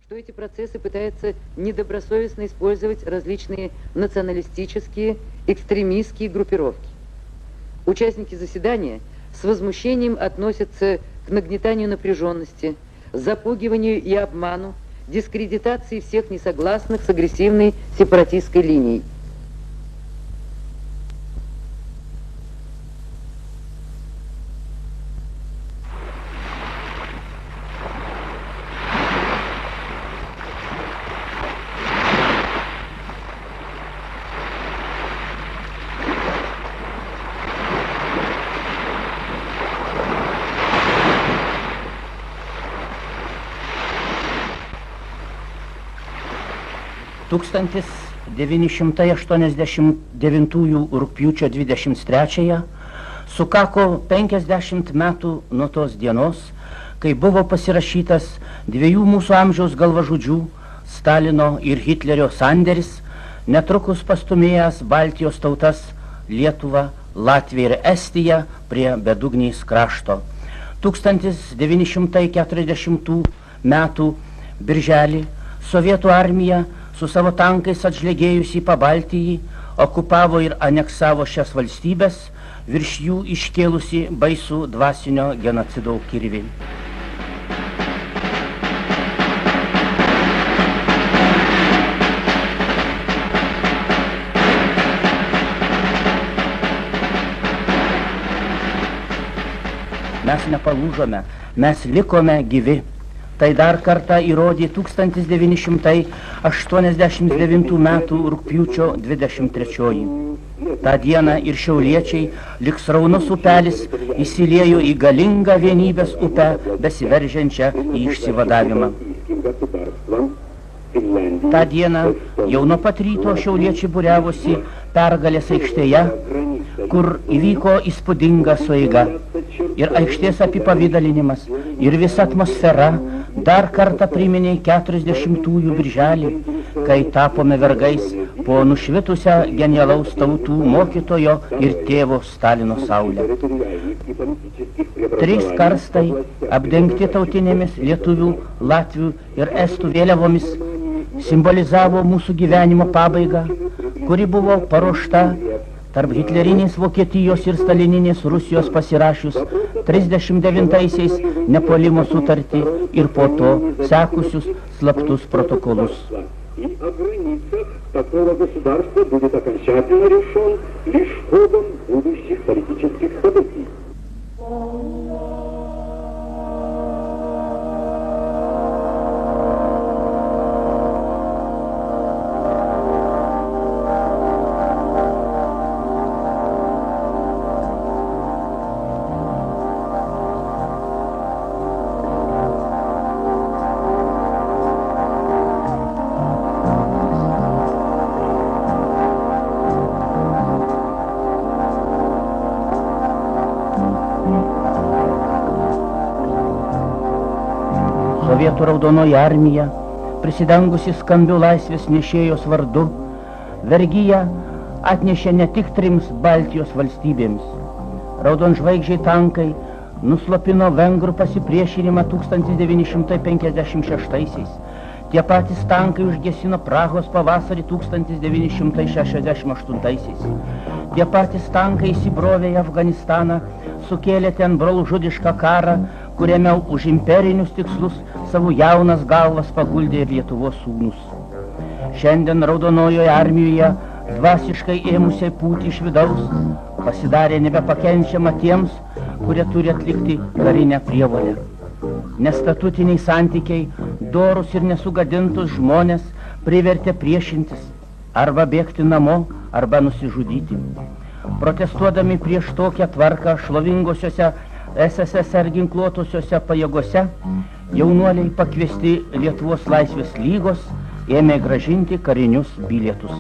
что эти процессы пытаются недобросовестно использовать различные националистические, экстремистские группировки. Участники заседания с возмущением относятся к нагнетанию напряженности, запугиванию и обману, дискредитации всех несогласных с агрессивной сепаратистской линией. Tūkstantis 989 rugpjūčio 23 sukako 50 metų nuo tos dienos, kai buvo pasirašytas dviejų mūsų amžiaus galvažudžių Stalino ir Hitlerio sandėris, netrukus pastumėjęs Baltijos tautas Lietuvą, Latviją ir Estiją prie bedugnės krašto. 1940 metų birželį Sovietų armija su savo tankais atžlegėjusi Pabaltijį, okupavo ir aneksavo šias valstybės, virš jų iškėlusi baisų dvasinio genocido kirvį. Mes nepalūžome, mes likome gyvi. Tai dar kartą įrodė 1989 metų rugpjūčio 23. Ta diena ir šiauliečiai, lyg sraunus upelis, įsiliejo į galingą vienybės upę, besiveržiančią į išsivadavimą. Ta diena jau nuo pat ryto šiauliečiai būriavosi Pergalės aikštėje, kur įvyko įspūdinga sueiga. Ir aikštės apipavydalinimas, ir visa atmosfera dar kartą priminė 40-ųjų birželį, kai tapome vergais po nušvitusią genialaus tautų mokytojo ir tėvo Stalino saulę. 3 karstai, apdengti tautinėmis lietuvių, latvių ir estų vėliavomis, simbolizavo mūsų gyvenimo pabaigą, kuri buvo paruošta tarp hitlerinės Vokietijos ir stalininės Rusijos pasirašius 39-aisiais nepuolimo sutartį ir po to sekusius slaptus protokolus. И о границах такого государства будет окончательно решен лишь ходом будущих политических событий. Sovietų raudonoji armija, prisidengusi skambių laisvės nešėjos vardu, vergiją atnešė ne tik 3 Baltijos valstybėms. Raudonžvaigždžiai tankai nuslopino vengrų pasipriešinimą 1956-aisiais. Tie patys tankai užgesino Prahos pavasarį 1968-aisiais. Tie patys tankai įsibrovė į Afganistaną, sukėlė ten brolžudišką karą, kuriame už imperinius tikslus savo jaunas galvas paguldė ir Lietuvos sūnus. Šiandien raudonojoje armijoje dvasiškai ėmusiai pūti iš vidaus pasidarė nebepakenčiama tiems, kurie turi atlikti karinę prievolę. Nestatutiniai santykiai, dorus ir nesugadintus žmonės privertė priešintis, arba bėgti namo, arba nusižudyti. Protestuodami prieš tokią tvarką šlovingosiuose SSSR ginkluotosiuose pajėgose, jaunuoliai pakviesti Lietuvos laisvės lygos ėmė grąžinti karinius bilietus.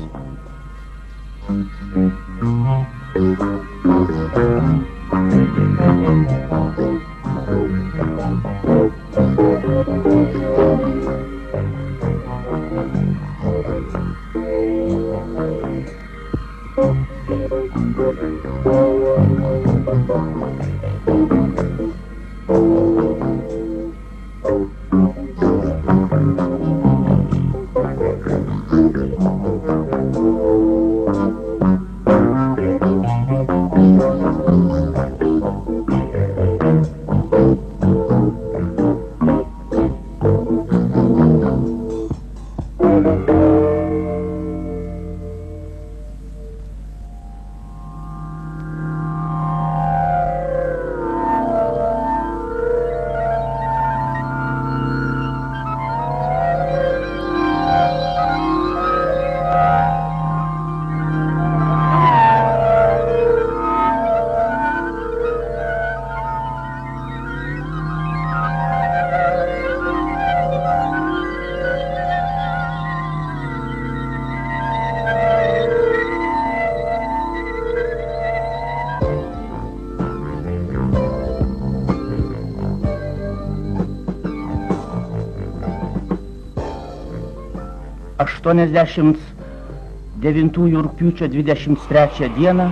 89 rugpjūčio 23 dieną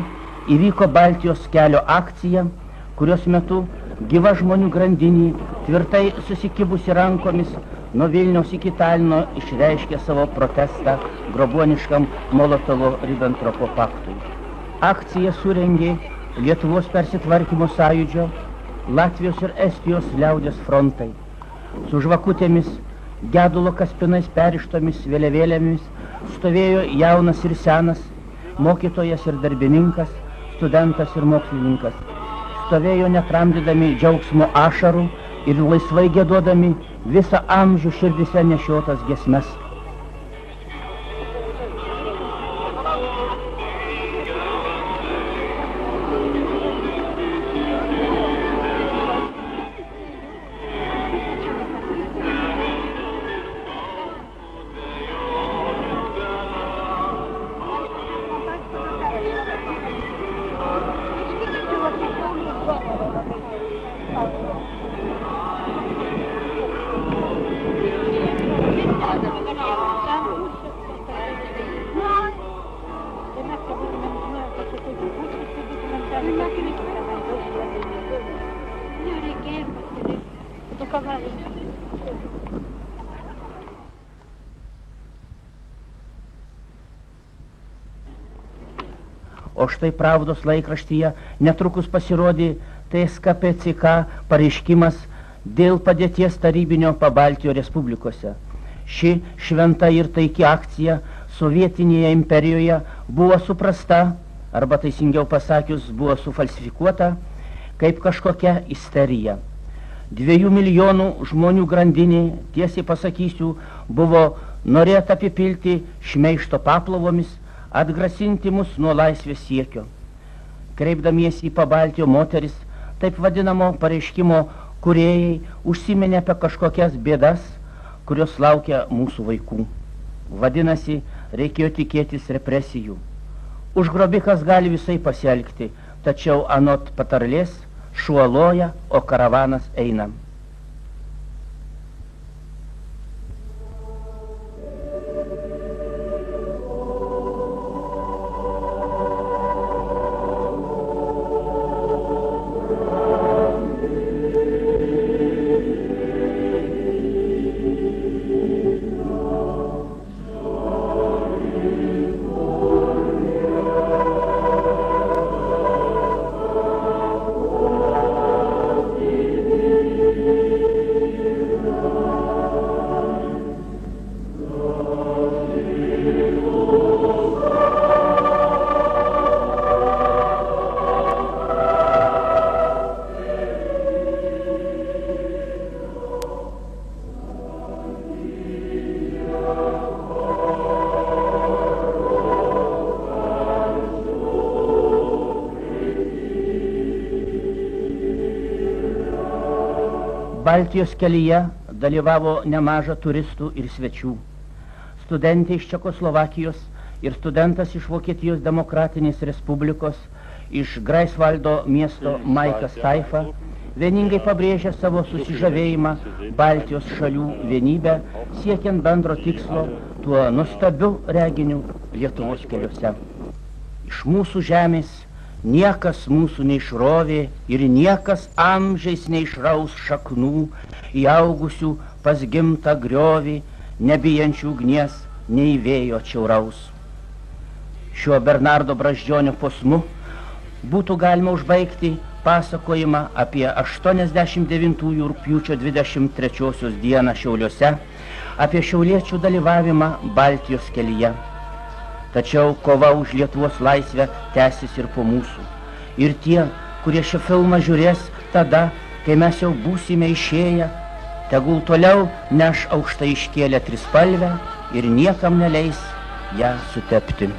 įvyko Baltijos kelio akcija, kurios metu gyva žmonių grandinė, tvirtai susikibusi rankomis, nuo Vilniaus iki Talino išreiškė savo protestą grobuoniškam Molotovo-Ribentropo paktui. Akciją surengė Lietuvos persitvarkymo sąjūdžio, Latvijos ir Estijos liaudės frontai. Su žvakutėmis, gedulo kaspinais perištomis vėliavėlėmis stovėjo jaunas ir senas, mokytojas ir darbininkas, studentas ir mokslininkas. Stovėjo netramdydami džiaugsmo ašarų ir laisvai giedodami visą amžių širdise nešiotas giesmes. O štai Pravdos laikraštyje netrukus pasirodė TSKP-CK pareiškimas dėl padėties tarybinio Pabaltijo respublikose. Ši šventa ir taiki akcija sovietinėje imperijoje buvo suprasta, arba teisingiau pasakius, buvo sufalsifikuota, kaip kažkokia isterija. 2 milijonų žmonių grandinė, tiesiai pasakysiu, buvo norėta apipilti šmeižto paplavomis, atgrasinti mus nuo laisvės siekio. Kreipdamiesi į Pabaltijo moteris, taip vadinamo pareiškimo kūrėjai užsiminė apie kažkokias bėdas, kurios laukia mūsų vaikų. Vadinasi, reikėjo tikėtis represijų. Užgrobikas gali visai pasielgti, tačiau anot patarlės šuo loja, o karavanas eina. Baltijos kelyje dalyvavo nemaža turistų ir svečių. Studentė iš Čekoslovakijos ir studentas iš Vokietijos Demokratinės Respublikos, iš Greifsvaldo miesto Maikas Taifa, vieningai pabrėžė savo susižavėjimą Baltijos šalių vienybę, siekiant bendro tikslo tuo nuostabiu reginiu Lietuvos keliuose. Iš mūsų žemės niekas mūsų neišrovė ir niekas amžiais neišraus šaknų, įaugusių pas gimtą griovį, nebijančių ugnies, nei vėjo atšiauraus. Šiuo Bernardo Brazdžionio posmu būtų galima užbaigti pasakojimą apie 89 rugpjūčio 23 dieną Šiauliuose, apie šiauliečių dalyvavimą Baltijos kelyje. Tačiau kova už Lietuvos laisvę tęsis ir po mūsų. Ir tie, kurie šią filmą žiūrės tada, kai mes jau būsime išėję, tegul toliau neš aukštai iškėlę trispalvę ir niekam neleis ją sutepti.